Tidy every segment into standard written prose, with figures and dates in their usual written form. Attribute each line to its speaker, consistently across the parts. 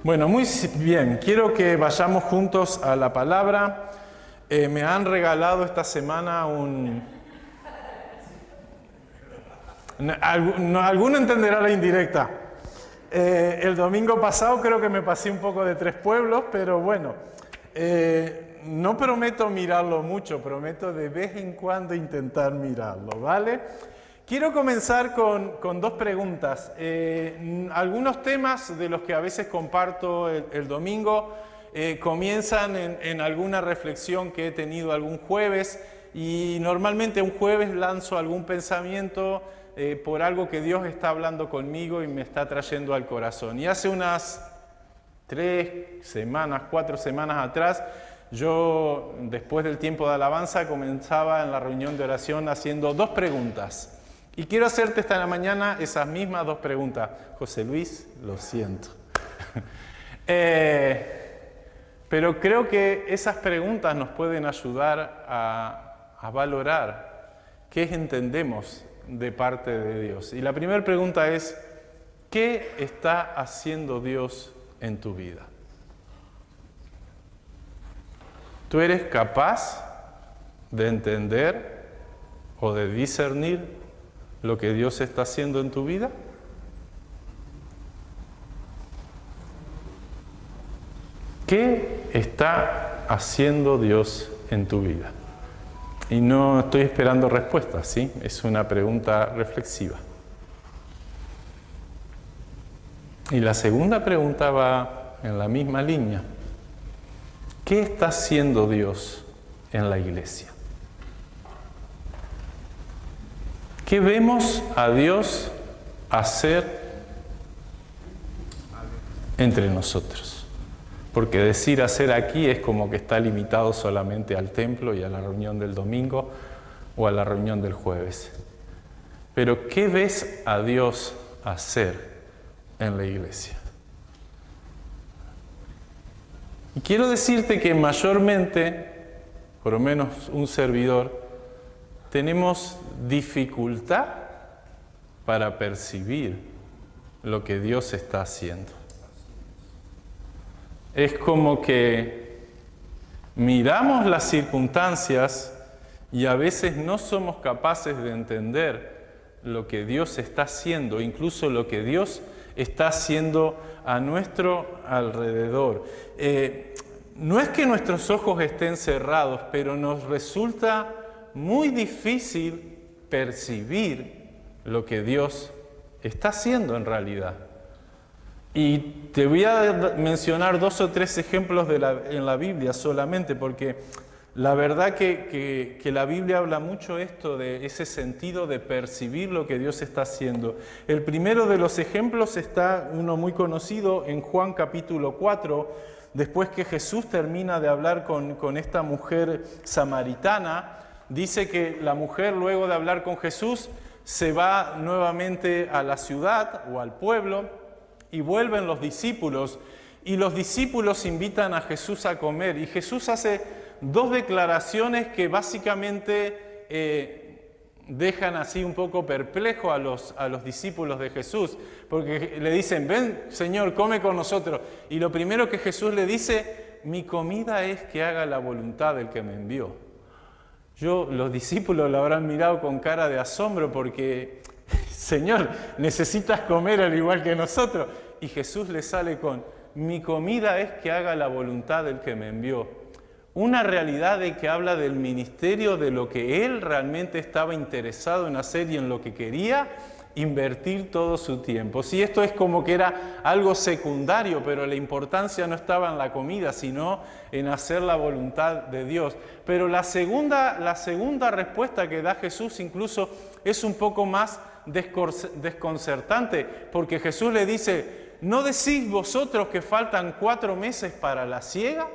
Speaker 1: Bueno, muy bien. Quiero que vayamos juntos a la palabra. Me han regalado esta semana alguno entenderá la indirecta. El domingo pasado creo que me pasé un poco de 3 pueblos, pero bueno, no prometo mirarlo mucho, prometo de vez en cuando intentar mirarlo, ¿vale? Quiero comenzar con 2 preguntas. Algunos temas de los que a veces comparto el domingo comienzan en alguna reflexión que he tenido algún jueves, y normalmente un jueves lanzo algún pensamiento por algo que Dios está hablando conmigo y me está trayendo al corazón. Y hace unas 3 semanas, 4 semanas atrás, yo después del tiempo de alabanza comenzaba en la reunión de oración haciendo 2 preguntas. Y quiero hacerte esta mañana esas mismas 2 preguntas. José Luis, lo siento. Pero creo que esas preguntas nos pueden ayudar a valorar qué entendemos de parte de Dios. Y la primera pregunta es, ¿qué está haciendo Dios en tu vida? ¿Tú eres capaz de entender o de discernir lo que Dios está haciendo en tu vida? ¿Qué está haciendo Dios en tu vida? Y no estoy esperando respuestas, ¿sí? Es una pregunta reflexiva. Y la segunda pregunta va en la misma línea. ¿Qué está haciendo Dios en la iglesia? ¿Qué vemos a Dios hacer entre nosotros? Porque decir hacer aquí es como que está limitado solamente al templo y a la reunión del domingo o a la reunión del jueves. Pero ¿qué ves a Dios hacer en la iglesia? Y quiero decirte que mayormente, por lo menos un servidor, tenemos dificultad para percibir lo que Dios está haciendo. Es como que miramos las circunstancias y a veces no somos capaces de entender lo que Dios está haciendo, incluso lo que Dios está haciendo a nuestro alrededor. No es que nuestros ojos estén cerrados, pero nos resulta muy difícil percibir lo que Dios está haciendo en realidad. Y te voy a mencionar 2 o 3 ejemplos en la Biblia solamente, porque la verdad que la Biblia habla mucho esto de ese sentido de percibir lo que Dios está haciendo. El primero de los ejemplos está uno muy conocido en Juan capítulo 4, después que Jesús termina de hablar con esta mujer samaritana. Dice que la mujer, luego de hablar con Jesús, se va nuevamente a la ciudad o al pueblo y vuelven los discípulos. Y los discípulos invitan a Jesús a comer. Y Jesús hace 2 declaraciones que básicamente dejan así un poco perplejo a los discípulos de Jesús. Porque le dicen, ven Señor, come con nosotros. Y lo primero que Jesús le dice, mi comida es que haga la voluntad del que me envió. Los discípulos lo habrán mirado con cara de asombro porque, Señor, necesitas comer al igual que nosotros. Y Jesús le sale con, mi comida es que haga la voluntad del que me envió. Una realidad de que habla del ministerio, de lo que Él realmente estaba interesado en hacer y en lo que quería invertir todo su tiempo. Sí, esto es como que era algo secundario, pero la importancia no estaba en la comida, sino en hacer la voluntad de Dios. Pero la segunda respuesta que da Jesús incluso es un poco más desconcertante, porque Jesús le dice, ¿no decís vosotros que faltan 4 meses para la siega?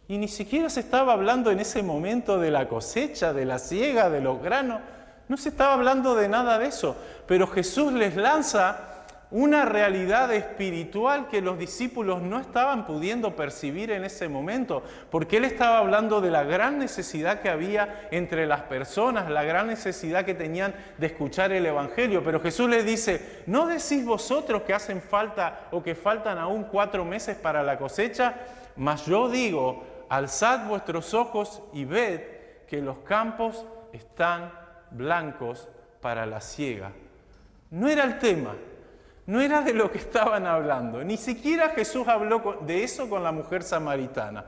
Speaker 1: Y ni siquiera se estaba hablando en ese momento de la cosecha, de la siega, de los granos. No se estaba hablando de nada de eso. Pero Jesús les lanza una realidad espiritual que los discípulos no estaban pudiendo percibir en ese momento, porque Él estaba hablando de la gran necesidad que había entre las personas, la gran necesidad que tenían de escuchar el Evangelio. Pero Jesús les dice, ¿no decís vosotros que hacen falta o que faltan aún 4 meses para la cosecha? Mas yo digo, alzad vuestros ojos y ved que los campos están blancos para la siega. No era el tema. No era de lo que estaban hablando. Ni siquiera Jesús habló de eso con la mujer samaritana.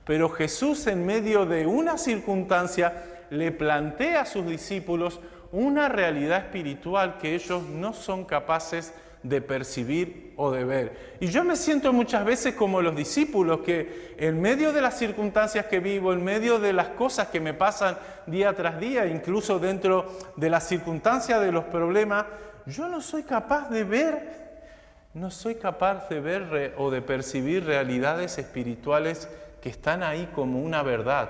Speaker 1: Pero Jesús, en medio de una circunstancia, le plantea a sus discípulos una realidad espiritual que ellos no son capaces de percibir o de ver. Y yo me siento muchas veces como los discípulos, que en medio de las circunstancias que vivo, en medio de las cosas que me pasan día tras día, incluso dentro de las circunstancias de los problemas, yo no soy capaz de ver o de percibir realidades espirituales que están ahí como una verdad.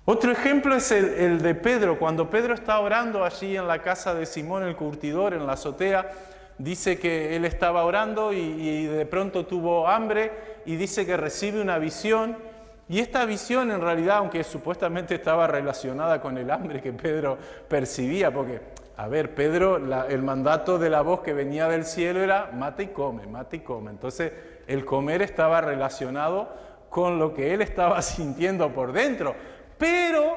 Speaker 1: Otro ejemplo es el de Pedro. Cuando Pedro está orando allí en la casa de Simón el curtidor, en la azotea, dice que él estaba orando y de pronto tuvo hambre y dice que recibe una visión. Y esta visión en realidad, aunque supuestamente estaba relacionada con el hambre que Pedro percibía, porque a ver, Pedro, el mandato de la voz que venía del cielo era mata y come, mata y come. Entonces, el comer estaba relacionado con lo que él estaba sintiendo por dentro. Pero,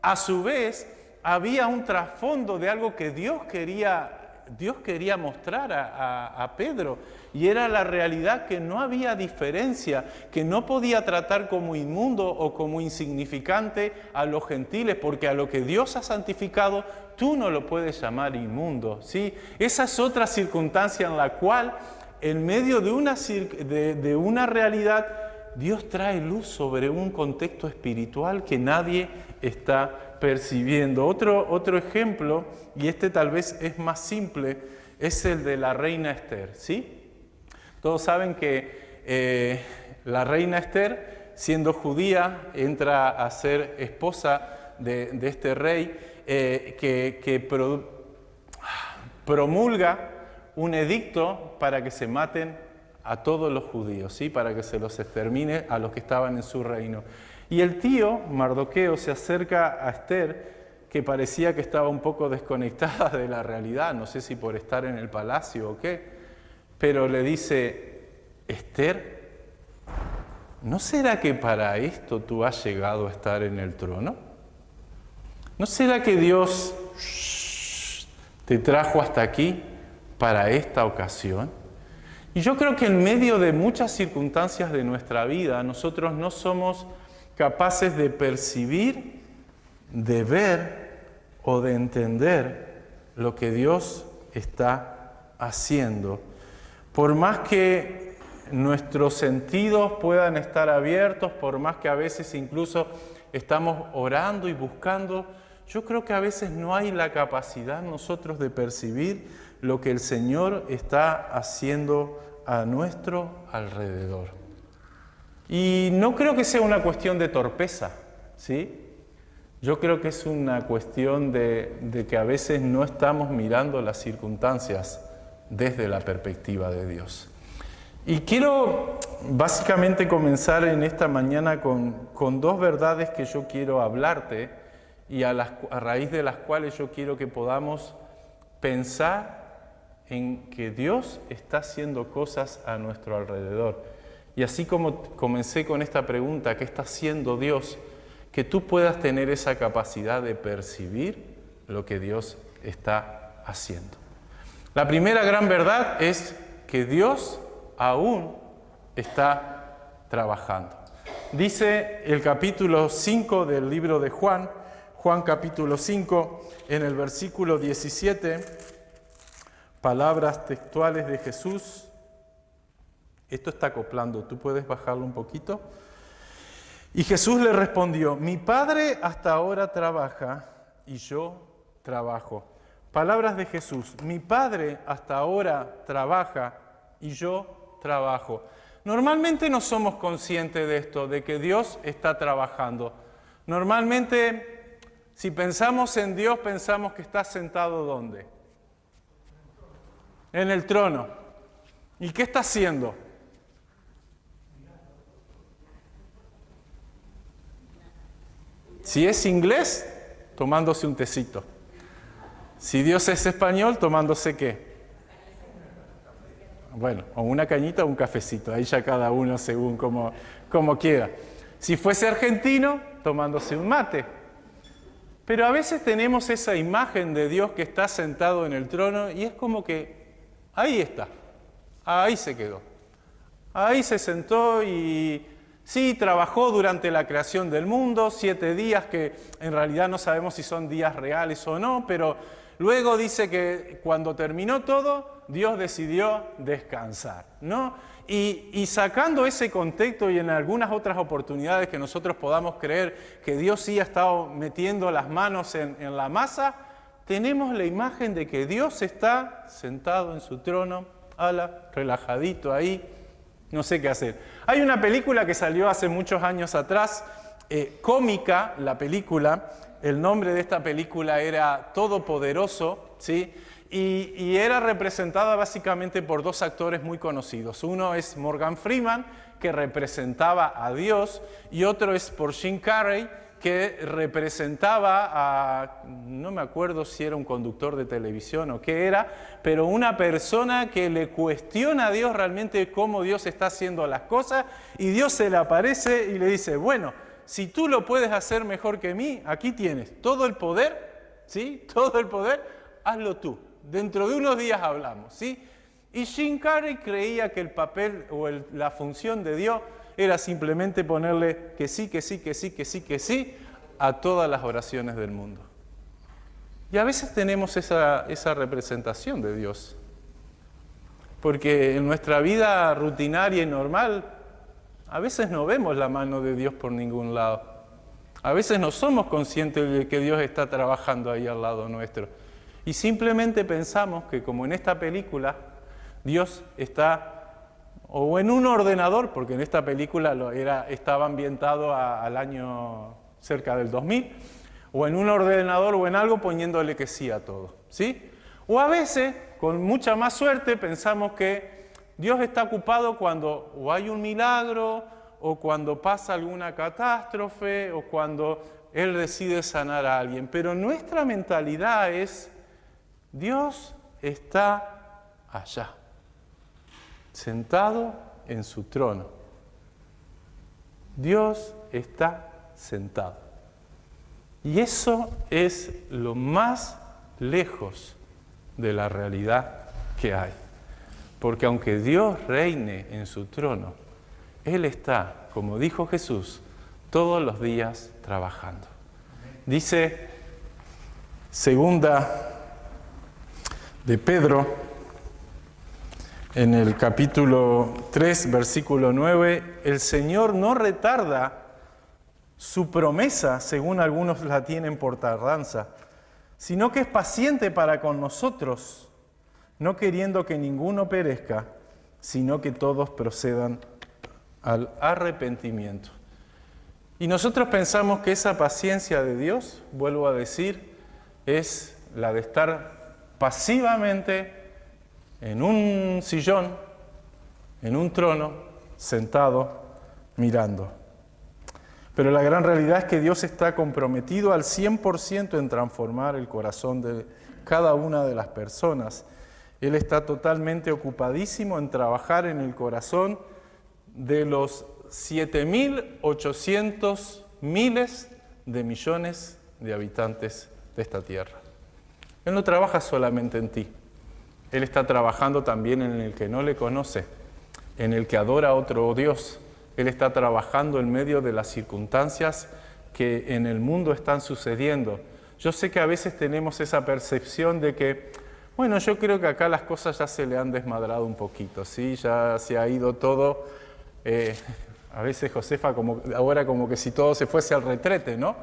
Speaker 1: a su vez, había un trasfondo de algo que Dios quería mostrar a Pedro. Y era la realidad que no había diferencia, que no podía tratar como inmundo o como insignificante a los gentiles, porque a lo que Dios ha santificado, tú no lo puedes llamar inmundo, ¿sí? Esa es otra circunstancia en la cual, en medio de una realidad, Dios trae luz sobre un contexto espiritual que nadie está percibiendo. Otro ejemplo, y este tal vez es más simple, es el de la reina Esther, ¿sí? Todos saben que la reina Esther, siendo judía, entra a ser esposa de este rey que promulga un edicto para que se maten a todos los judíos, ¿sí? Para que se los extermine a los que estaban en su reino. Y el tío, Mardoqueo, se acerca a Esther, que parecía que estaba un poco desconectada de la realidad, no sé si por estar en el palacio o qué, pero le dice, Esther, ¿no será que para esto tú has llegado a estar en el trono? ¿No será que Dios te trajo hasta aquí para esta ocasión? Y yo creo que en medio de muchas circunstancias de nuestra vida, nosotros no somos capaces de percibir, de ver o de entender lo que Dios está haciendo. Por más que nuestros sentidos puedan estar abiertos, por más que a veces incluso estamos orando y buscando, yo creo que a veces no hay la capacidad nosotros de percibir lo que el Señor está haciendo a nuestro alrededor. Y no creo que sea una cuestión de torpeza, ¿sí? Yo creo que es una cuestión de que a veces no estamos mirando las circunstancias desde la perspectiva de Dios. Y quiero básicamente comenzar en esta mañana con 2 verdades que yo quiero hablarte y a raíz de las cuales yo quiero que podamos pensar en que Dios está haciendo cosas a nuestro alrededor. Y así como comencé con esta pregunta, ¿qué está haciendo Dios? Que tú puedas tener esa capacidad de percibir lo que Dios está haciendo. La primera gran verdad es que Dios aún está trabajando. Dice el capítulo 5 del libro de Juan capítulo 5, en el versículo 17, palabras textuales de Jesús. Esto está acoplando, ¿tú puedes bajarlo un poquito? Y Jesús le respondió, mi Padre hasta ahora trabaja y yo trabajo. Palabras de Jesús, mi Padre hasta ahora trabaja y yo trabajo. Normalmente no somos conscientes de esto, de que Dios está trabajando. Normalmente, si pensamos en Dios, pensamos que está sentado ¿dónde? en el trono. ¿Y qué está haciendo? Si es inglés, tomándose un tecito. Si Dios es español, tomándose ¿qué? Bueno, o una cañita o un cafecito. Ahí ya cada uno según como quiera. Si fuese argentino, tomándose un mate. Pero a veces tenemos esa imagen de Dios que está sentado en el trono y es como que ahí está, ahí se quedó. Ahí se sentó y sí, trabajó durante la creación del mundo, 7 días que en realidad no sabemos si son días reales o no, pero luego dice que cuando terminó todo, Dios decidió descansar, ¿no? Y sacando ese contexto y en algunas otras oportunidades que nosotros podamos creer que Dios sí ha estado metiendo las manos en la masa, tenemos la imagen de que Dios está sentado en su trono, relajadito ahí, no sé qué hacer. Hay una película que salió hace muchos años atrás, cómica, la película, el nombre de esta película era Todopoderoso, ¿sí? Y era representada básicamente por 2 actores muy conocidos. Uno es Morgan Freeman, que representaba a Dios, y otro es por Jim Carrey, que representaba a, no me acuerdo si era un conductor de televisión o qué era, pero una persona que le cuestiona a Dios realmente cómo Dios está haciendo las cosas, y Dios se le aparece y le dice, bueno, si tú lo puedes hacer mejor que mí, aquí tienes todo el poder, ¿sí? Todo el poder, hazlo tú. Dentro de unos días hablamos, ¿sí? Y Jim Carrey creía que el papel o la función de Dios era simplemente ponerle que sí, que sí, que sí, que sí, que sí a todas las oraciones del mundo. Y a veces tenemos esa representación de Dios. Porque en nuestra vida rutinaria y normal, a veces no vemos la mano de Dios por ningún lado. A veces no somos conscientes de que Dios está trabajando ahí al lado nuestro. Y simplemente pensamos que como en esta película, Dios está o en un ordenador, porque en esta película estaba ambientado al año cerca del 2000, o en un ordenador o en algo poniéndole que sí a todo, ¿sí? O a veces, con mucha más suerte, pensamos que Dios está ocupado cuando o hay un milagro, o cuando pasa alguna catástrofe, o cuando Él decide sanar a alguien. Pero nuestra mentalidad es, Dios está allá, sentado en su trono. Dios está sentado. Y eso es lo más lejos de la realidad que hay. Porque aunque Dios reine en su trono, Él está, como dijo Jesús, todos los días trabajando. Dice segunda de Pedro, en el capítulo 3, versículo 9, el Señor no retarda su promesa, según algunos la tienen por tardanza, sino que es paciente para con nosotros, no queriendo que ninguno perezca, sino que todos procedan al arrepentimiento. Y nosotros pensamos que esa paciencia de Dios, vuelvo a decir, es la de estar pasivamente en un sillón, en un trono, sentado, mirando. Pero la gran realidad es que Dios está comprometido al 100% en transformar el corazón de cada una de las personas. Él está totalmente ocupadísimo en trabajar en el corazón de los 7.800 miles de millones de habitantes de esta tierra. Él no trabaja solamente en ti. Él está trabajando también en el que no le conoce, en el que adora a otro Dios. Él está trabajando en medio de las circunstancias que en el mundo están sucediendo. Yo sé que a veces tenemos esa percepción de que, bueno, yo creo que acá las cosas ya se le han desmadrado un poquito, ¿sí? Ya se ha ido todo, a veces Josefa ahora como que si todo se fuese al retrete, ¿no?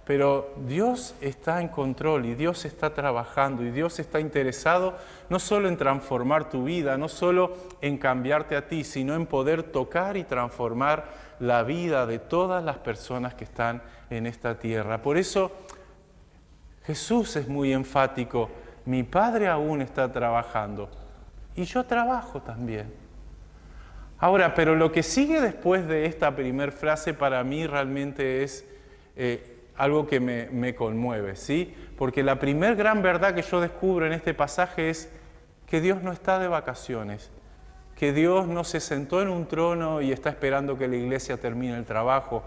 Speaker 1: Pero Dios está en control y Dios está trabajando y Dios está interesado no solo en transformar tu vida, no solo en cambiarte a ti, sino en poder tocar y transformar la vida de todas las personas que están en esta tierra. Por eso Jesús es muy enfático, mi Padre aún está trabajando y yo trabajo también. Ahora, pero lo que sigue después de esta primera frase para mí realmente es algo que me conmueve, ¿sí? Porque la primer gran verdad que yo descubro en este pasaje es que Dios no está de vacaciones, que Dios no se sentó en un trono y está esperando que la iglesia termine el trabajo,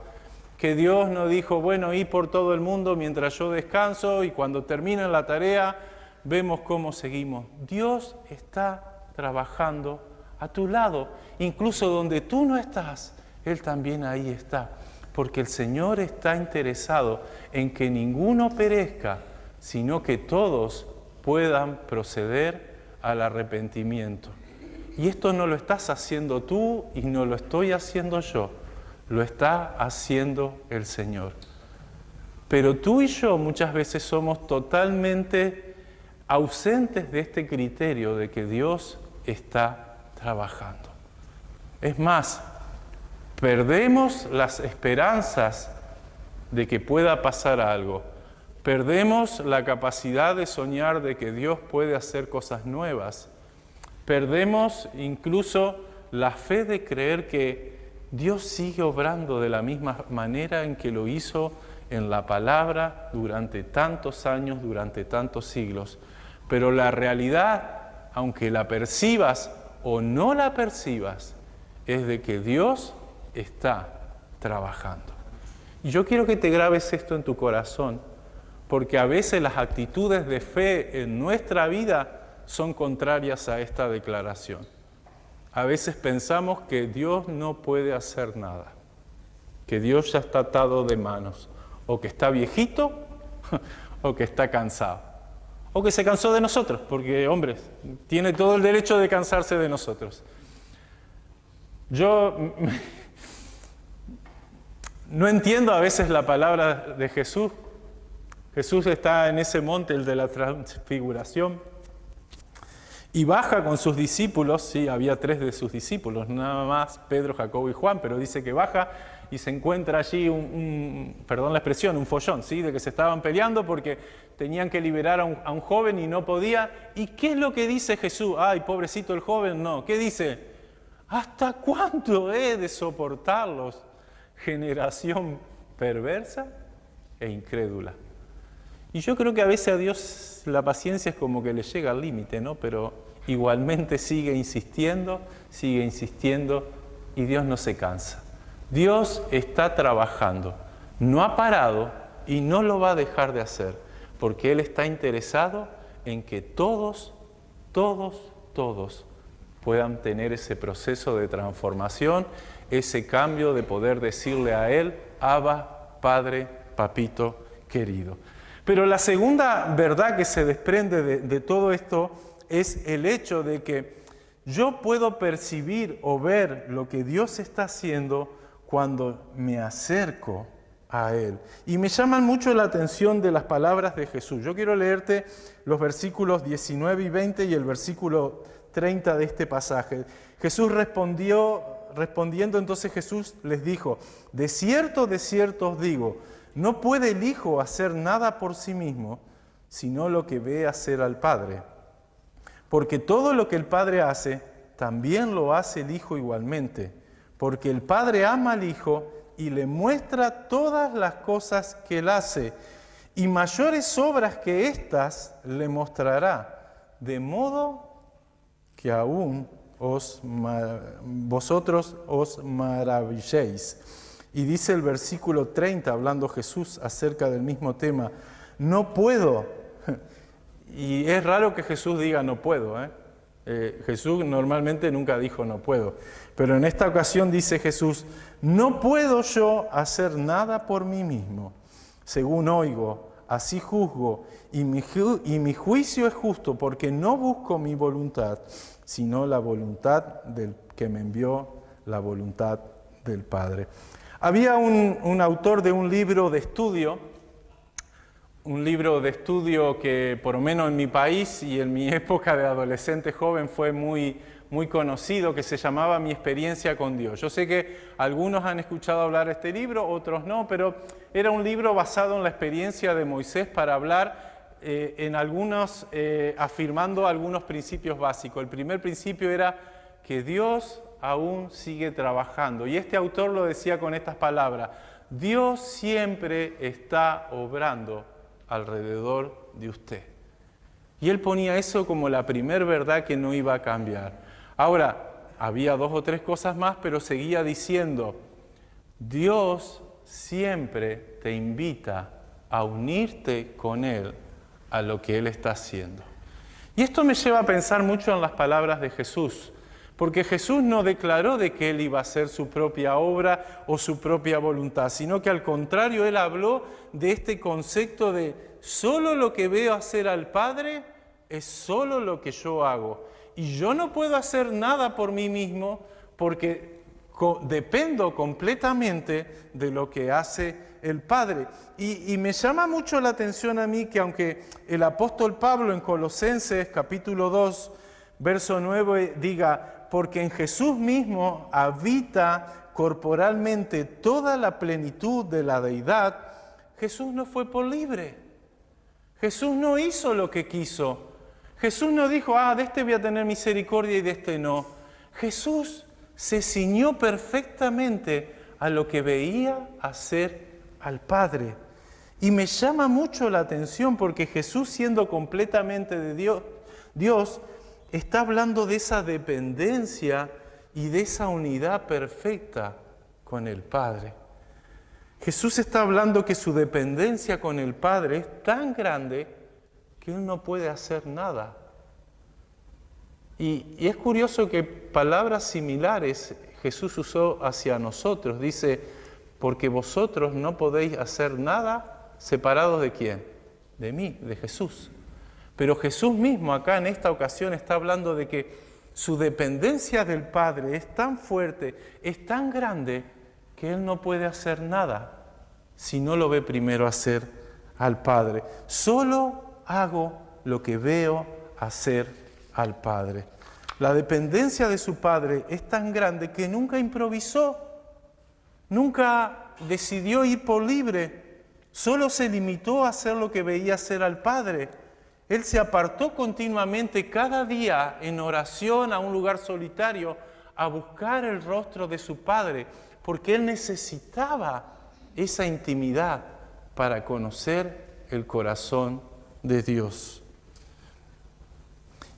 Speaker 1: que Dios no dijo, bueno, ir por todo el mundo mientras yo descanso y cuando termine la tarea vemos cómo seguimos. Dios está trabajando a tu lado, incluso donde tú no estás, Él también ahí está, porque el Señor está interesado en que ninguno perezca, sino que todos puedan proceder al arrepentimiento. Y esto no lo estás haciendo tú y no lo estoy haciendo yo, lo está haciendo el Señor. Pero tú y yo muchas veces somos totalmente ausentes de este criterio de que Dios está trabajando. Es más, perdemos las esperanzas de que pueda pasar algo. Perdemos la capacidad de soñar de que Dios puede hacer cosas nuevas. Perdemos incluso la fe de creer que Dios sigue obrando de la misma manera en que lo hizo en la palabra durante tantos años, durante tantos siglos. Pero la realidad, aunque la percibas o no la percibas, es de que Dios está trabajando. Y yo quiero que te grabes esto en tu corazón, porque a veces las actitudes de fe en nuestra vida son contrarias a esta declaración. A veces pensamos que Dios no puede hacer nada, que Dios ya está atado de manos, o que está viejito, o que está cansado, o que se cansó de nosotros, porque, hombre, tiene todo el derecho de cansarse de nosotros. Yo no entiendo a veces la palabra de Jesús. Jesús está en ese monte, el de la transfiguración, y baja con sus discípulos, sí, había 3 de sus discípulos, nada más, Pedro, Jacobo y Juan, pero dice que baja y se encuentra allí perdón la expresión, un follón, ¿sí? De que se estaban peleando porque tenían que liberar a un joven y no podía. ¿Y qué es lo que dice Jesús? Ay, pobrecito el joven, no. ¿Qué dice? ¿Hasta cuándo he de soportarlos? Generación perversa e incrédula. Y yo creo que a veces a Dios la paciencia es como que le llega al límite, ¿no? Pero igualmente sigue insistiendo y Dios no se cansa. Dios está trabajando, no ha parado y no lo va a dejar de hacer, porque Él está interesado en que todos puedan tener ese proceso de transformación, ese cambio de poder decirle a Él, Abba, Padre, Papito querido. Pero la segunda verdad que se desprende de todo esto es el hecho de que yo puedo percibir o ver lo que Dios está haciendo cuando me acerco a Él. Y me llaman mucho la atención de las palabras de Jesús. Yo quiero leerte los versículos 19 y 20 y el versículo 30 de este pasaje. Jesús respondiendo entonces Jesús les dijo, de cierto os digo, no puede el Hijo hacer nada por sí mismo, sino lo que ve hacer al Padre. Porque todo lo que el Padre hace, también lo hace el Hijo igualmente. Porque el Padre ama al Hijo y le muestra todas las cosas que Él hace, y mayores obras que éstas le mostrará, de modo que aún vosotros os maravilléis. Y dice el versículo 30, hablando Jesús acerca del mismo tema, no puedo. Y es raro que Jesús diga no puedo, Jesús normalmente nunca dijo no puedo. Pero en esta ocasión dice Jesús, no puedo yo hacer nada por mí mismo. Según oigo, así juzgo, y mi juicio es justo, porque no busco mi voluntad, sino la voluntad del que me envió, la voluntad del Padre. Había un autor de un libro de estudio que por lo menos en mi país y en mi época de adolescente joven fue muy conocido, que se llamaba Mi experiencia con Dios. Yo sé que algunos han escuchado hablar de este libro, otros no, pero era un libro basado en la experiencia de Moisés para hablar en algunos, afirmando algunos principios básicos. El primer principio era que Dios aún sigue trabajando. Y este autor lo decía con estas palabras: Dios siempre está obrando alrededor de usted. Y él ponía eso como la primer verdad que no iba a cambiar. Ahora, había 2 o 3 cosas más, pero seguía diciendo: Dios siempre te invita a unirte con Él a lo que Él está haciendo. Y esto me lleva a pensar mucho en las palabras de Jesús, porque Jesús no declaró de que Él iba a hacer su propia obra o su propia voluntad, sino que al contrario, Él habló de este concepto de solo lo que veo hacer al Padre es solo lo que yo hago. Y yo no puedo hacer nada por mí mismo porque dependo completamente de lo que hace el Padre. Y me llama mucho la atención a mí que aunque el apóstol Pablo en Colosenses capítulo 2, verso 9 diga: porque en Jesús mismo habita corporalmente toda la plenitud de la deidad, Jesús no fue por libre. Jesús no hizo lo que quiso. Jesús no dijo: de este voy a tener misericordia y de este no. Jesús se ciñó perfectamente a lo que veía hacer al Padre. Y me llama mucho la atención porque Jesús, siendo completamente de Dios, está hablando de esa dependencia y de esa unidad perfecta con el Padre. Jesús está hablando que su dependencia con el Padre es tan grande que Él no puede hacer nada. Y es curioso que palabras similares Jesús usó hacia nosotros. Dice: porque vosotros no podéis hacer nada separados ¿de quién? De mí, de Jesús. Pero Jesús mismo acá en esta ocasión está hablando de que su dependencia del Padre es tan fuerte, es tan grande, que Él no puede hacer nada si no lo ve primero hacer al Padre. Solo hago lo que veo hacer al Padre. La dependencia de su Padre es tan grande que nunca improvisó, nunca decidió ir por libre, solo se limitó a hacer lo que veía hacer al Padre. Él se apartó continuamente cada día en oración a un lugar solitario a buscar el rostro de su Padre, porque Él necesitaba esa intimidad para conocer el corazón de Dios.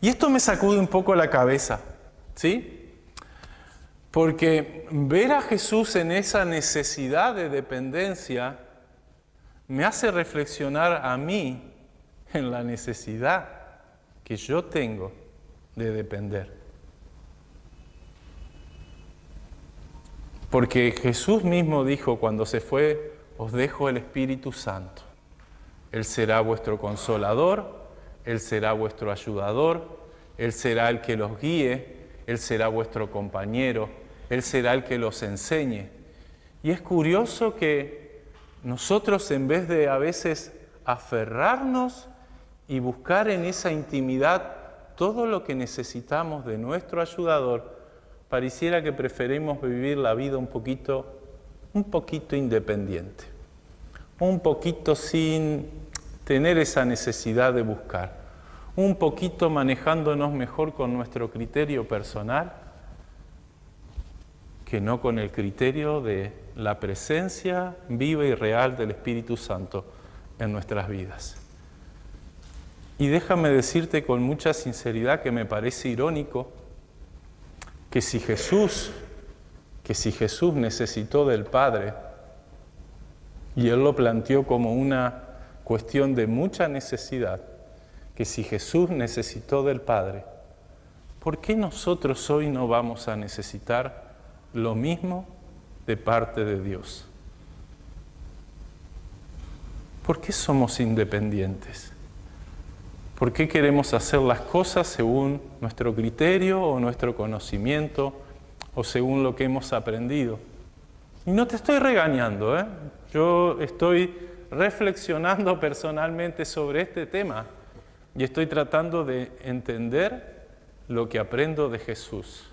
Speaker 1: Y esto me sacude un poco la cabeza, ¿sí? Porque ver a Jesús en esa necesidad de dependencia me hace reflexionar a mí en la necesidad que yo tengo de depender. Porque Jesús mismo dijo cuando se fue: os dejo el Espíritu Santo. Él será vuestro consolador, Él será vuestro ayudador, Él será el que los guíe, Él será vuestro compañero, Él será el que los enseñe. Y es curioso que nosotros, en vez de a veces aferrarnos y buscar en esa intimidad todo lo que necesitamos de nuestro ayudador, pareciera que preferimos vivir la vida un poquito independiente, un poquito sin tener esa necesidad de buscar, un poquito manejándonos mejor con nuestro criterio personal que no con el criterio de la presencia viva y real del Espíritu Santo en nuestras vidas. Y déjame decirte con mucha sinceridad que me parece irónico que si Jesús necesitó del Padre, y Él lo planteó como una cuestión de mucha necesidad, que si Jesús necesitó del Padre, ¿por qué nosotros hoy no vamos a necesitar lo mismo de parte de Dios? ¿Por qué somos independientes? ¿Por qué queremos hacer las cosas según nuestro criterio o nuestro conocimiento o según lo que hemos aprendido? Y no te estoy regañando, ¿eh? Yo estoy reflexionando personalmente sobre este tema y estoy tratando de entender lo que aprendo de Jesús.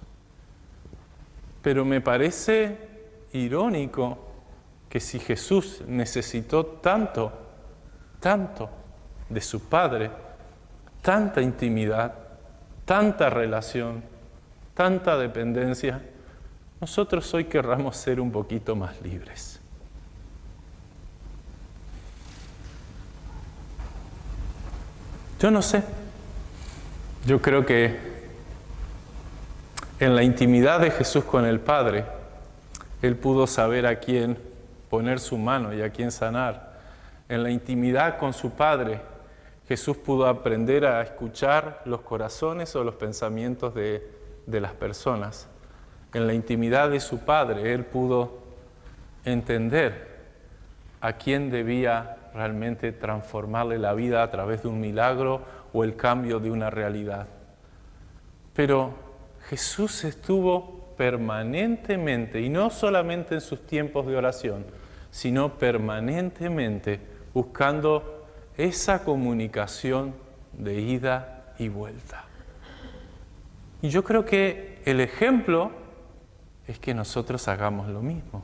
Speaker 1: Pero me parece irónico que si Jesús necesitó tanto de su Padre, tanta intimidad, tanta relación, tanta dependencia, nosotros hoy querramos ser un poquito más libres. Yo no sé. Yo creo que en la intimidad de Jesús con el Padre, Él pudo saber a quién poner su mano y a quién sanar. En la intimidad con su Padre, Jesús pudo aprender a escuchar los corazones o los pensamientos de las personas. En la intimidad de su Padre, Él pudo entender a quién debía realmente transformarle la vida a través de un milagro o el cambio de una realidad. Pero Jesús estuvo permanentemente, y no solamente en sus tiempos de oración, sino permanentemente buscando esa comunicación de ida y vuelta. Y yo creo que el ejemplo es que nosotros hagamos lo mismo.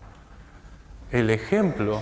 Speaker 1: El ejemplo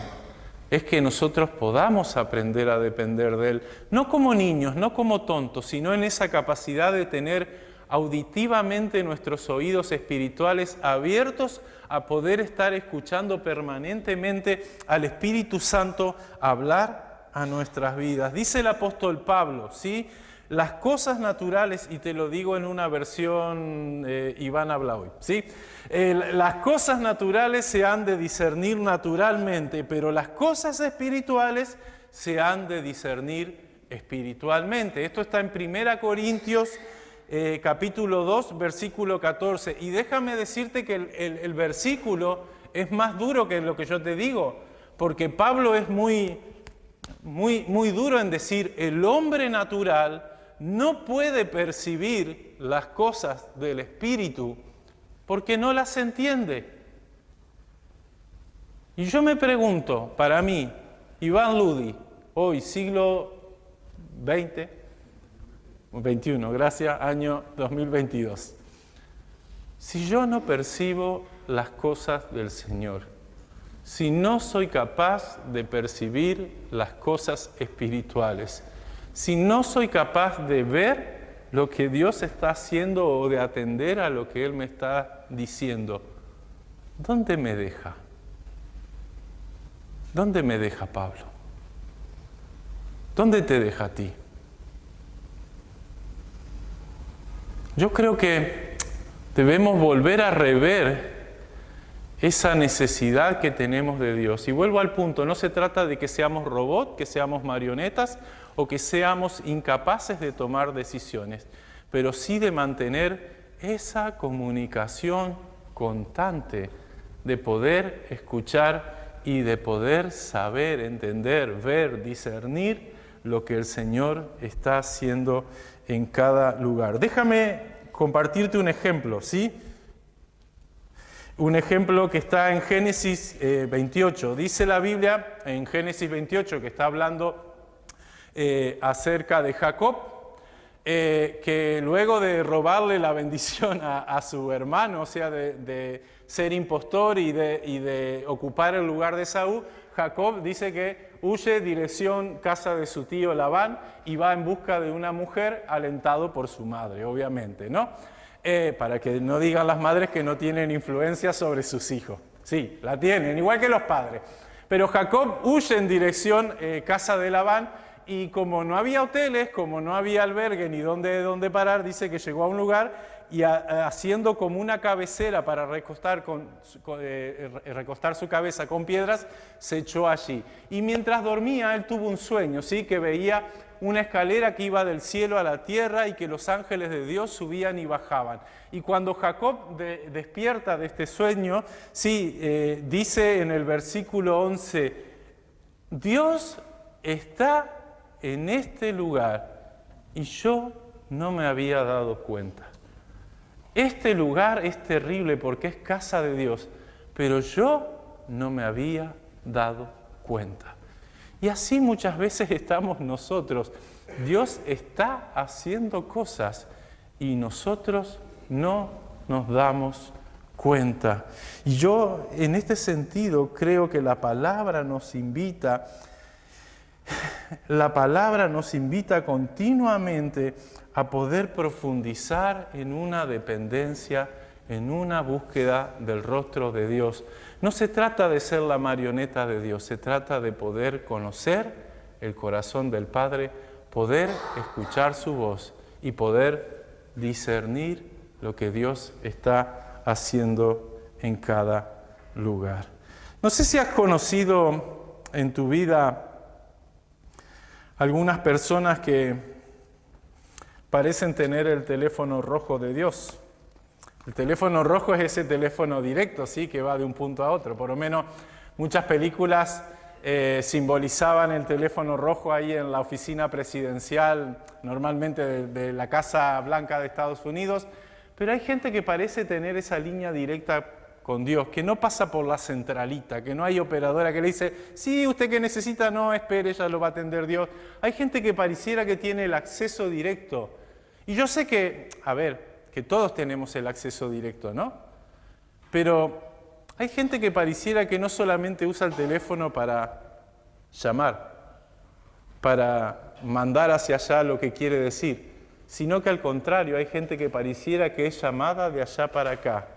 Speaker 1: es que nosotros podamos aprender a depender de Él, no como niños, no como tontos, sino en esa capacidad de tener auditivamente nuestros oídos espirituales abiertos a poder estar escuchando permanentemente al Espíritu Santo hablar a nuestras vidas. Dice el apóstol Pablo, ¿sí? Las cosas naturales, y te lo digo en una versión Iván habla hoy, ¿sí? Las cosas naturales se han de discernir naturalmente, pero las cosas espirituales se han de discernir espiritualmente. Esto está en 1 Corintios capítulo 2, versículo 14. Y déjame decirte que el versículo es más duro que lo que yo te digo, porque Pablo es muy duro en decir, el hombre natural no puede percibir las cosas del Espíritu porque no las entiende. Y yo me pregunto, para mí, Iván Ludi, hoy siglo XX, 21, gracias, año 2022. Si yo no percibo las cosas del Señor, si no soy capaz de percibir las cosas espirituales, si no soy capaz de ver lo que Dios está haciendo o de atender a lo que Él me está diciendo, ¿dónde me deja? ¿Dónde me deja Pablo? ¿Dónde te deja a ti? Yo creo que debemos volver a rever esa necesidad que tenemos de Dios. Y vuelvo al punto, no se trata de que seamos robots, que seamos marionetas o que seamos incapaces de tomar decisiones, pero sí de mantener esa comunicación constante, de poder escuchar y de poder saber, entender, ver, discernir lo que el Señor está haciendo en cada lugar. Déjame compartirte un ejemplo, ¿sí? Un ejemplo que está en Génesis 28. Dice la Biblia en Génesis 28, que está hablando acerca de Jacob, que luego de robarle la bendición a su hermano, o sea, de ser impostor y de ocupar el lugar de Saúl, Jacob dice que huye dirección casa de su tío Labán y va en busca de una mujer alentado por su madre, obviamente, ¿no? Para que no digan las madres que no tienen influencia sobre sus hijos. Sí, la tienen, igual que los padres. Pero Jacob huye en dirección casa de Labán y como no había hoteles, como no había albergue ni dónde parar, dice que llegó a un lugar y haciendo como una cabecera para recostar su cabeza con piedras, se echó allí. Y mientras dormía, él tuvo un sueño, ¿sí? Que veía una escalera que iba del cielo a la tierra y que los ángeles de Dios subían y bajaban. Y cuando Jacob despierta de este sueño, sí, dice en el versículo 11, Dios está en este lugar y yo no me había dado cuenta. Este lugar es terrible porque es casa de Dios, pero yo no me había dado cuenta. Y así muchas veces estamos nosotros. Dios está haciendo cosas y nosotros no nos damos cuenta. Y yo en este sentido creo que la palabra nos invita La palabra nos invita continuamente a poder profundizar en una dependencia, en una búsqueda del rostro de Dios. No se trata de ser la marioneta de Dios, se trata de poder conocer el corazón del Padre, poder escuchar su voz y poder discernir lo que Dios está haciendo en cada lugar. No sé si has conocido en tu vida algunas personas que parecen tener el teléfono rojo de Dios. El teléfono rojo es ese teléfono directo, ¿sí? Que va de un punto a otro. Por lo menos muchas películas simbolizaban el teléfono rojo ahí en la oficina presidencial, normalmente de la Casa Blanca de Estados Unidos. Pero hay gente que parece tener esa línea directa con Dios, que no pasa por la centralita, que no hay operadora que le dice, sí, usted que necesita, no, espere, ya lo va a atender Dios. Hay gente que pareciera que tiene el acceso directo. Y yo sé que, que todos tenemos el acceso directo, ¿no? Pero hay gente que pareciera que no solamente usa el teléfono para llamar, para mandar hacia allá lo que quiere decir, sino que al contrario, hay gente que pareciera que es llamada de allá para acá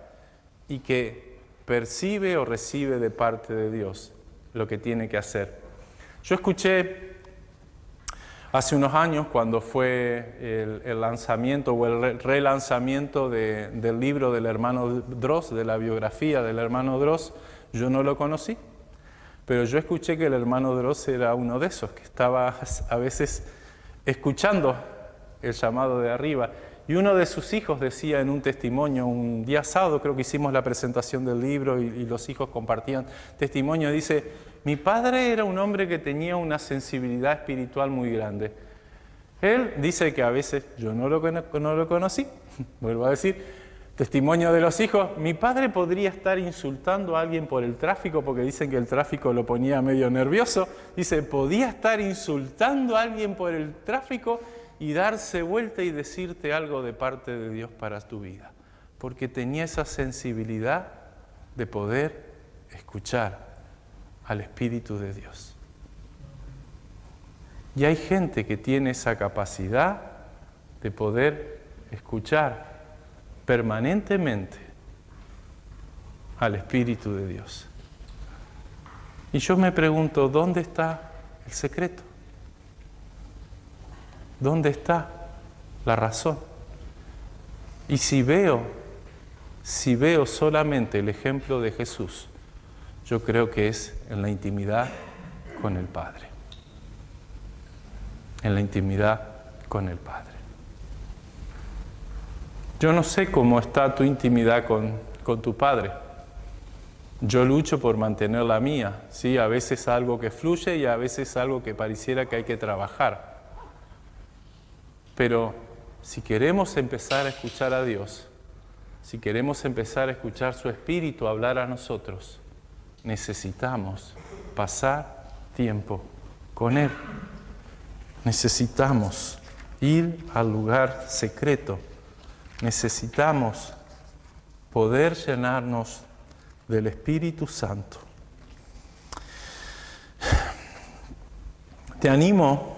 Speaker 1: y que percibe o recibe de parte de Dios lo que tiene que hacer. Yo escuché hace unos años, cuando fue el lanzamiento o el relanzamiento del libro del hermano Dross, de la biografía del hermano Dross, yo no lo conocí, pero yo escuché que el hermano Dross era uno de esos, que estaba a veces escuchando el llamado de arriba. Y uno de sus hijos decía en un testimonio, un día sábado creo que hicimos la presentación del libro y los hijos compartían testimonio, dice, mi padre era un hombre que tenía una sensibilidad espiritual muy grande. Él dice que a veces, yo no lo conocí, vuelvo a decir, testimonio de los hijos, mi padre podría estar insultando a alguien por el tráfico, porque dicen que el tráfico lo ponía medio nervioso, dice, podía estar insultando a alguien por el tráfico y darse vuelta y decirte algo de parte de Dios para tu vida, porque tenía esa sensibilidad de poder escuchar al Espíritu de Dios. Y hay gente que tiene esa capacidad de poder escuchar permanentemente al Espíritu de Dios. Y yo me pregunto, ¿dónde está el secreto? ¿Dónde está la razón? Y si veo solamente el ejemplo de Jesús, yo creo que es en la intimidad con el Padre. En la intimidad con el Padre. Yo no sé cómo está tu intimidad con tu Padre. Yo lucho por mantener la mía, ¿sí? A veces algo que fluye y a veces algo que pareciera que hay que trabajar. Pero si queremos empezar a escuchar a Dios, si queremos empezar a escuchar su Espíritu hablar a nosotros, necesitamos pasar tiempo con Él. Necesitamos ir al lugar secreto. Necesitamos poder llenarnos del Espíritu Santo. Te animo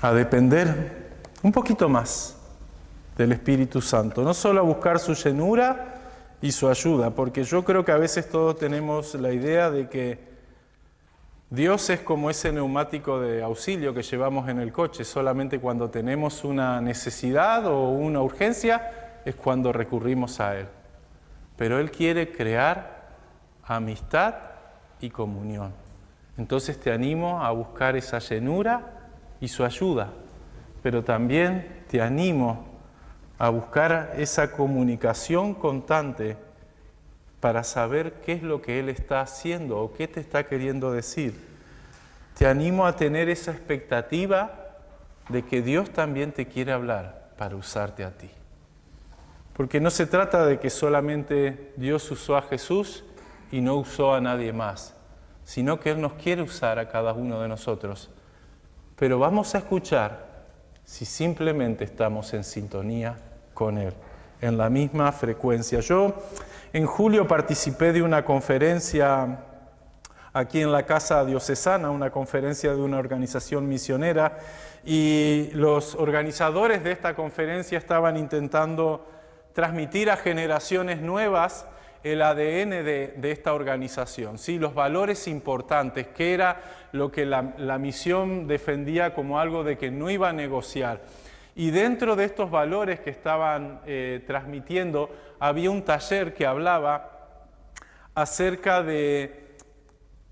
Speaker 1: a depender un poquito más del Espíritu Santo, no solo a buscar su llenura y su ayuda, porque yo creo que a veces todos tenemos la idea de que Dios es como ese neumático de auxilio que llevamos en el coche, solamente cuando tenemos una necesidad o una urgencia es cuando recurrimos a Él. Pero Él quiere crear amistad y comunión. Entonces te animo a buscar esa llenura y su ayuda, pero también te animo a buscar esa comunicación constante para saber qué es lo que Él está haciendo o qué te está queriendo decir. Te animo a tener esa expectativa de que Dios también te quiere hablar para usarte a ti. Porque no se trata de que solamente Dios usó a Jesús y no usó a nadie más, sino que Él nos quiere usar a cada uno de nosotros. Pero vamos a escuchar si simplemente estamos en sintonía con Él, en la misma frecuencia. Yo en julio participé de una conferencia aquí en la Casa Diocesana, una conferencia de una organización misionera, y los organizadores de esta conferencia estaban intentando transmitir a generaciones nuevas el ADN de esta organización, ¿sí? Los valores importantes, que era lo que la misión defendía como algo de que no iba a negociar. Y dentro de estos valores que estaban transmitiendo, había un taller que hablaba acerca de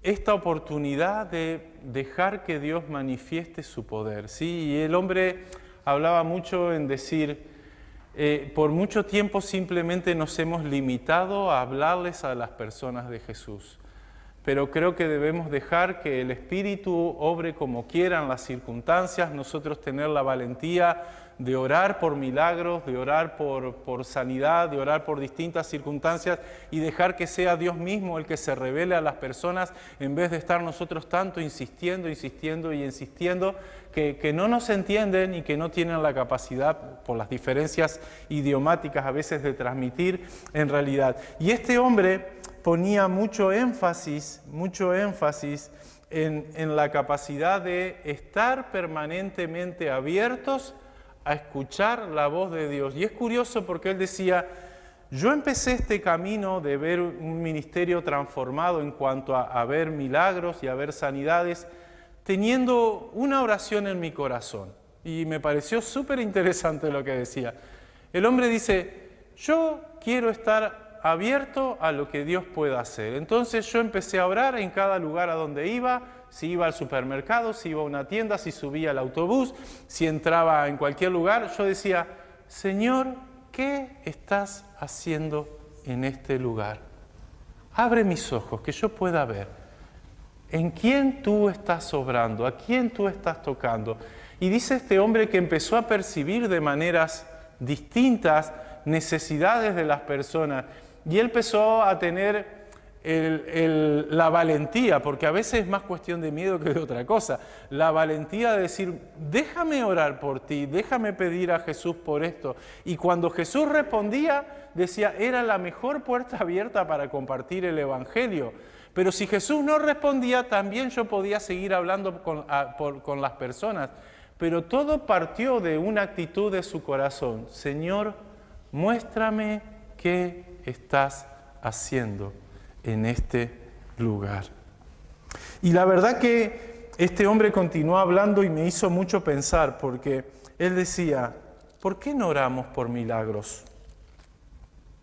Speaker 1: esta oportunidad de dejar que Dios manifieste su poder, ¿sí? Y el hombre hablaba mucho en decir, por mucho tiempo simplemente nos hemos limitado a hablarles a las personas de Jesús. Pero creo que debemos dejar que el Espíritu obre como quieran las circunstancias, nosotros tener la valentía de orar por milagros, de orar por sanidad, de orar por distintas circunstancias y dejar que sea Dios mismo el que se revele a las personas en vez de estar nosotros tanto insistiendo que no nos entienden y que no tienen la capacidad por las diferencias idiomáticas a veces de transmitir en realidad. Y este hombre ponía mucho énfasis en la capacidad de estar permanentemente abiertos a escuchar la voz de Dios. Y es curioso porque él decía, yo empecé este camino de ver un ministerio transformado en cuanto a ver milagros y a ver sanidades, teniendo una oración en mi corazón. Y me pareció súper interesante lo que decía. El hombre dice, yo quiero estar abierto a lo que Dios pueda hacer. Entonces yo empecé a orar en cada lugar a donde iba, si iba al supermercado, si iba a una tienda, si subía al autobús, si entraba en cualquier lugar, yo decía, Señor, ¿qué estás haciendo en este lugar? Abre mis ojos, que yo pueda ver. ¿En quién tú estás obrando? ¿A quién tú estás tocando? Y dice este hombre que empezó a percibir de maneras distintas necesidades de las personas. Y él empezó a tener la valentía, porque a veces es más cuestión de miedo que de otra cosa, la valentía de decir, déjame orar por ti, déjame pedir a Jesús por esto. Y cuando Jesús respondía, decía, era la mejor puerta abierta para compartir el Evangelio. Pero si Jesús no respondía, también yo podía seguir hablando con las personas. Pero todo partió de una actitud de su corazón. Señor, muéstrame qué estás haciendo en este lugar. Y la verdad que este hombre continuó hablando y me hizo mucho pensar, porque él decía, ¿por qué no oramos por milagros?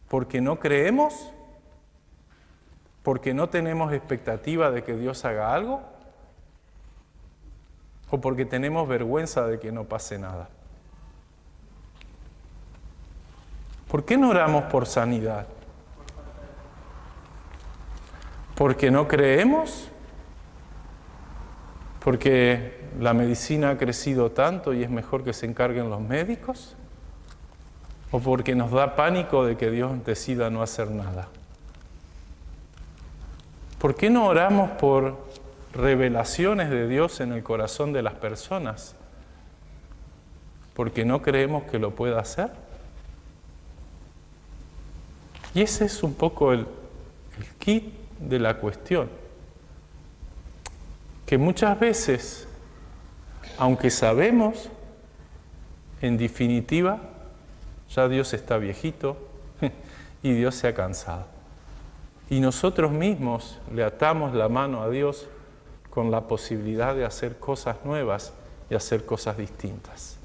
Speaker 1: ¿Porque no creemos? ¿Porque no tenemos expectativa de que Dios haga algo? ¿O porque tenemos vergüenza de que no pase nada? ¿Por qué no oramos por sanidad? ¿Porque no creemos? ¿Porque la medicina ha crecido tanto y es mejor que se encarguen los médicos? ¿O porque nos da pánico de que Dios decida no hacer nada? ¿Por qué no oramos por revelaciones de Dios en el corazón de las personas? ¿Porque no creemos que lo pueda hacer? Y ese es un poco el kit de la cuestión. Que muchas veces, aunque sabemos, en definitiva, ya Dios está viejito y Dios se ha cansado. Y nosotros mismos le atamos la mano a Dios con la posibilidad de hacer cosas nuevas y hacer cosas distintas.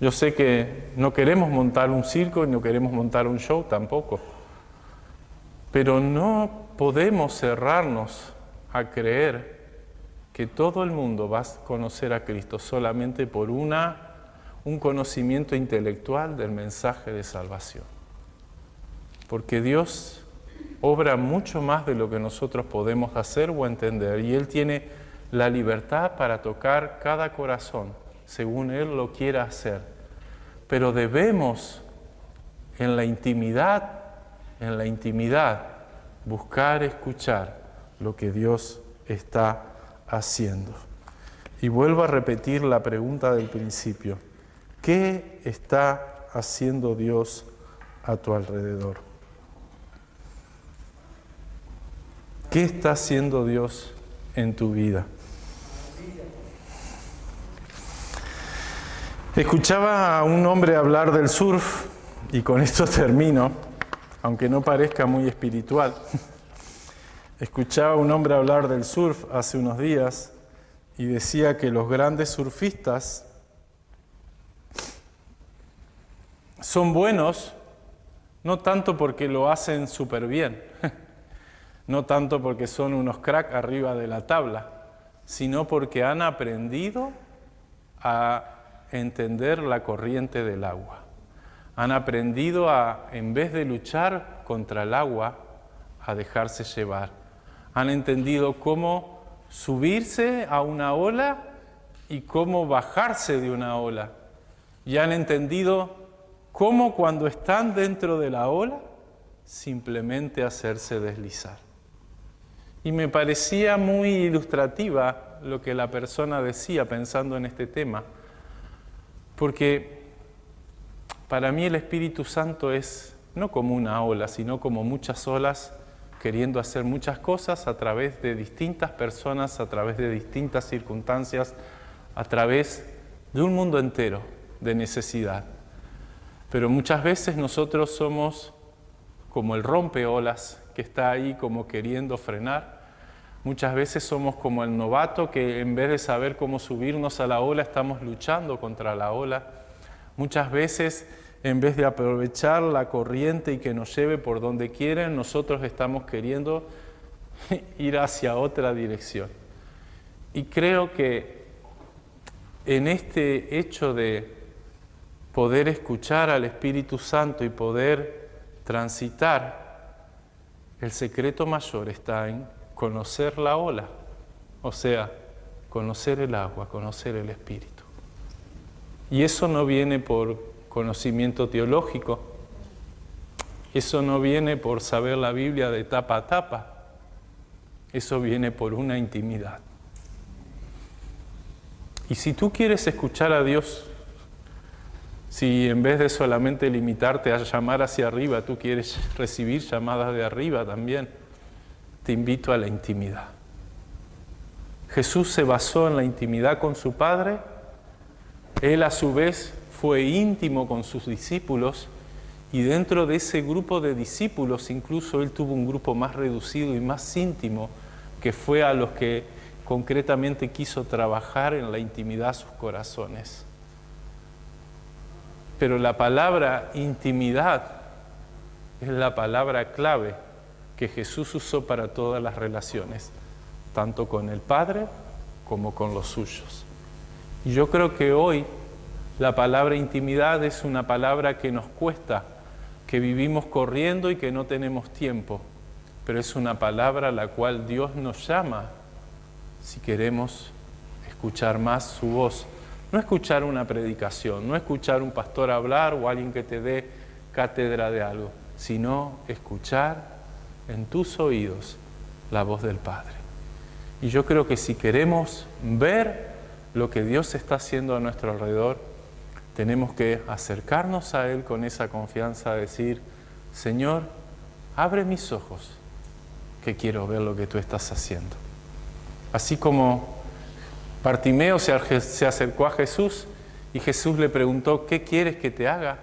Speaker 1: Yo sé que no queremos montar un circo y no queremos montar un show tampoco, pero no podemos cerrarnos a creer que todo el mundo va a conocer a Cristo solamente por un conocimiento intelectual del mensaje de salvación. Porque Dios obra mucho más de lo que nosotros podemos hacer o entender, y Él tiene la libertad para tocar cada corazón según Él lo quiera hacer. Pero debemos en la intimidad, buscar escuchar lo que Dios está haciendo. Y vuelvo a repetir la pregunta del principio. ¿Qué está haciendo Dios a tu alrededor? ¿Qué está haciendo Dios en tu vida? Escuchaba a un hombre hablar del surf, y con esto termino, aunque no parezca muy espiritual. Escuchaba a un hombre hablar del surf hace unos días y decía que los grandes surfistas son buenos no tanto porque lo hacen súper bien, no tanto porque son unos cracks arriba de la tabla, sino porque han aprendido a entender la corriente del agua. Han aprendido a, en vez de luchar contra el agua, a dejarse llevar. Han entendido cómo subirse a una ola y cómo bajarse de una ola. Y han entendido cómo cuando están dentro de la ola, simplemente hacerse deslizar. Y me parecía muy ilustrativa lo que la persona decía pensando en este tema, porque para mí el Espíritu Santo es no como una ola, sino como muchas olas queriendo hacer muchas cosas a través de distintas personas, a través de distintas circunstancias, a través de un mundo entero de necesidad. Pero muchas veces nosotros somos como el rompeolas que está ahí como queriendo frenar. Muchas veces somos como el novato que en vez de saber cómo subirnos a la ola, estamos luchando contra la ola. Muchas veces, en vez de aprovechar la corriente y que nos lleve por donde quieren, nosotros estamos queriendo ir hacia otra dirección. Y creo que en este hecho de poder escuchar al Espíritu Santo y poder transitar, el secreto mayor está en conocer la ola, o sea, conocer el agua, conocer el Espíritu. Y eso no viene por conocimiento teológico, eso no viene por saber la Biblia de tapa a tapa, eso viene por una intimidad. Y si tú quieres escuchar a Dios, si en vez de solamente limitarte a llamar hacia arriba, tú quieres recibir llamadas de arriba también, te invito a la intimidad. Jesús se basó en la intimidad con su Padre, Él a su vez fue íntimo con sus discípulos y dentro de ese grupo de discípulos incluso Él tuvo un grupo más reducido y más íntimo que fue a los que concretamente quiso trabajar en la intimidad sus corazones. Pero la palabra intimidad es la palabra clave que Jesús usó para todas las relaciones, tanto con el Padre como con los suyos. Y yo creo que hoy la palabra intimidad es una palabra que nos cuesta, que vivimos corriendo y que no tenemos tiempo, pero es una palabra a la cual Dios nos llama si queremos escuchar más su voz. No escuchar una predicación, no escuchar un pastor hablar o alguien que te dé cátedra de algo, sino escuchar en tus oídos la voz del Padre. Y yo creo que si queremos ver lo que Dios está haciendo a nuestro alrededor, tenemos que acercarnos a Él con esa confianza, decir, Señor, abre mis ojos, que quiero ver lo que tú estás haciendo. Así como Bartimeo se acercó a Jesús y Jesús le preguntó, ¿qué quieres que te haga?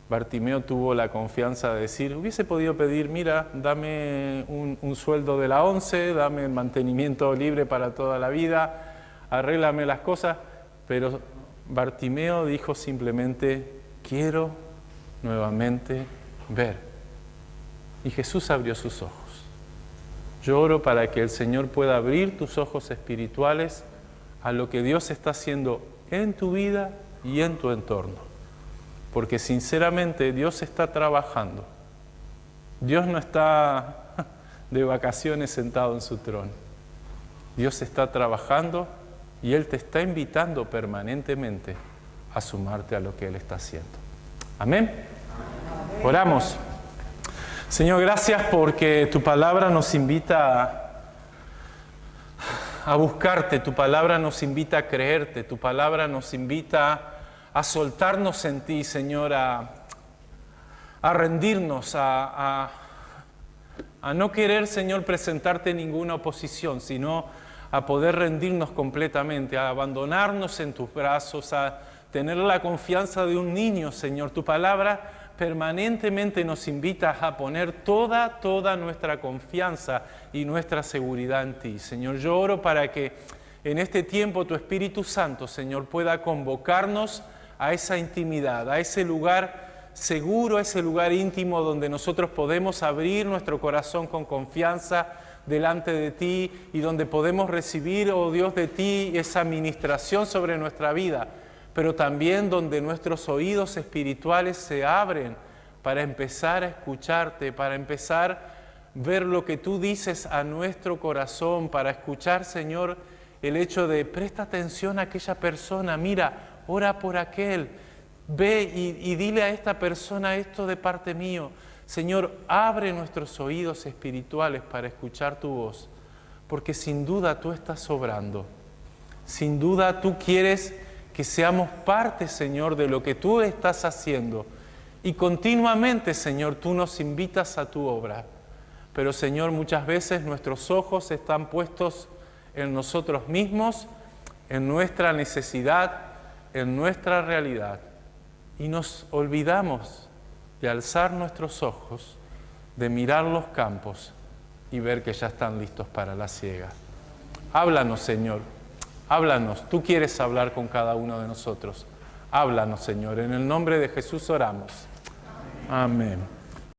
Speaker 1: Bartimeo tuvo la confianza de decir, hubiese podido pedir, mira, dame un sueldo de la 11, dame el mantenimiento libre para toda la vida, arréglame las cosas, pero Bartimeo dijo simplemente, quiero nuevamente ver. Y Jesús abrió sus ojos. Yo oro para que el Señor pueda abrir tus ojos espirituales a lo que Dios está haciendo en tu vida y en tu entorno. Porque sinceramente Dios está trabajando. Dios no está de vacaciones sentado en su trono. Dios está trabajando y Él te está invitando permanentemente a sumarte a lo que Él está haciendo. Amén. Oramos. Señor, gracias porque tu palabra nos invita a buscarte, tu palabra nos invita a creerte, tu palabra nos invita a soltarnos en ti, Señor, a rendirnos, a a no querer, Señor, presentarte ninguna oposición, sino a poder rendirnos completamente, a abandonarnos en tus brazos, a tener la confianza de un niño, Señor. Tu palabra permanentemente nos invita a poner toda nuestra confianza y nuestra seguridad en ti. Señor, yo oro para que en este tiempo tu Espíritu Santo, Señor, pueda convocarnos a esa intimidad, a ese lugar seguro, a ese lugar íntimo donde nosotros podemos abrir nuestro corazón con confianza delante de ti y donde podemos recibir, oh Dios, de ti esa ministración sobre nuestra vida, pero también donde nuestros oídos espirituales se abren para empezar a escucharte, para empezar a ver lo que tú dices a nuestro corazón, para escuchar, Señor, el hecho de presta atención a aquella persona, mira, ora por aquel, ve y dile a esta persona esto de parte mío. Señor, abre nuestros oídos espirituales para escuchar tu voz, porque sin duda tú estás obrando. Sin duda tú quieres que seamos parte, Señor, de lo que tú estás haciendo. Y continuamente, Señor, tú nos invitas a tu obra. Pero, Señor, muchas veces nuestros ojos están puestos en nosotros mismos, en nuestra necesidad, en nuestra realidad. Y nos olvidamos de alzar nuestros ojos, de mirar los campos y ver que ya están listos para la siega. Háblanos, Señor, háblanos. Tú quieres hablar con cada uno de nosotros. Háblanos, Señor. En el nombre de Jesús oramos. Amén.